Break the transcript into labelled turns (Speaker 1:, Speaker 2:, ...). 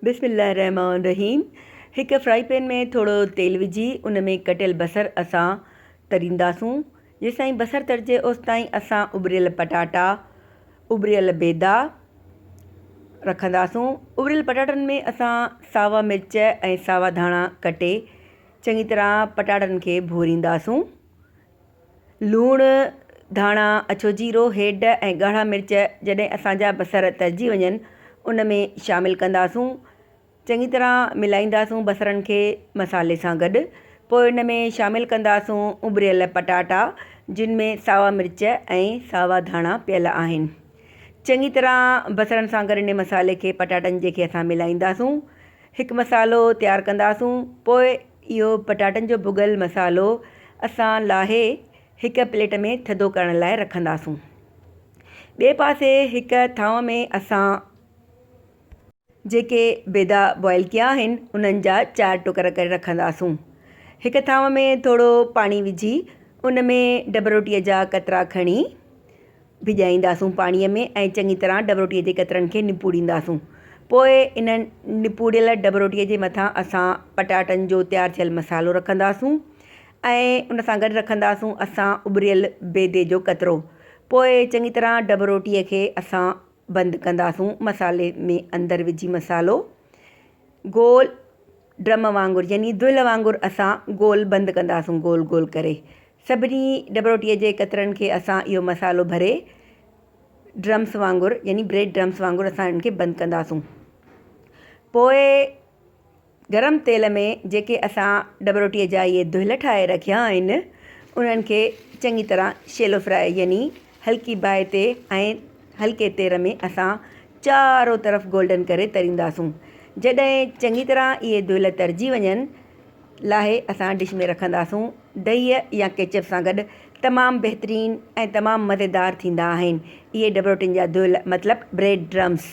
Speaker 1: बिस्मिल्लाहिर्रहमानिर्रहीम। हिकु fry pan में थोड़ो तेल विझी उन में कटियल बसर असां तरींदासूं। जेसिताईं बसर तरिजे ओसिताईं असां उबरियल पटाटा, उबरियल बेदा रखंदासूं। उबरियल पटाटनि में असां सावा मिर्च ऐं सावा धाणा कटे चङी तरह पटाटनि खे भूरींदासूं। लूणु, धाणा, अछो जीरो, हेड ऐं ॻाढ़ा मिर्च जॾहिं असांजा बसर तरिजी वञनि उन में शामिलु कंदासूं। चङी तरह मिलाईंदासूं बसरनि खे मसाले सां गॾु। पोइ इन में शामिलु कंदासूं उबरियल पटाटा जिन में सावा मिर्च ऐं सावा धाणा पियल आहिनि। चङी तरह बसरनि सां गॾु इन मसाले खे पटाटनि जेके असां मिलाईंदासूं। हिकु मसालो तयारु कंदासूं। पोइ इहो पटाटनि जो भुॻल मसालो असां लाहे हिकु प्लेट में थधो करण लाइ रखंदासूं। ॿिए पासे हिकु थांव में असां जेके बेदा बॉइल कया आहिनि उन्हनि जा 4 टुकर करे रखंदासूं। हिकु थांव में थोरो पाणी विझी उन में डब रोटीअ जा कतरा खणी भिॼाईंदासूं पाणीअ में ऐं चङी तरह डब रोटीअ जे कतरनि खे निपूड़ींदासूं। पोइ इन्हनि निपूड़ियल डब रोटीअ जे मथां असां पटाटनि जो तयारु थियल मसालो रखंदासूं ऐं उन सां गॾु रखंदासूं असां उबरियल बेदे जो कतरो। पोइ चङी तरह डब रोटीअ खे असां बंदि कंदासूं। मसाले में अंदरि विझी मसालो गोल ड्रम वांगुरु यानी दुल वांगुरु असां गोल बंदि कंदासूं। गोल गोल करे सभिनी डब रोटीअ जे कतरनि खे असां इहो मसालो भरे ड्रम्स वांगुरु यानी ब्रेड ड्रम्स वांगुरु असां इनखे बंदि कंदासूं। पोइ गरम तेल में जेके असां डब रोटीअ जा इहे दुल ठाहे रखिया आहिनि उन्हनि खे चङी तरह शैलो फ्राई यानी हल्की बाहि ते ऐं हल्के तेल में असां चारों तरफ़ गोल्डन करे तरींदासूं। जॾहिं चङी तरह इहे दुल तरिजी वञनि लाहे असां डिश में रखंदासूं। दहीअ या केचप सां गॾु तमामु बहितरीनु ऐं तमामु मज़ेदार थींदा आहिनि इहे डब रोटियुनि जा दुल मतिलबु ब्रेड ड्रम्स।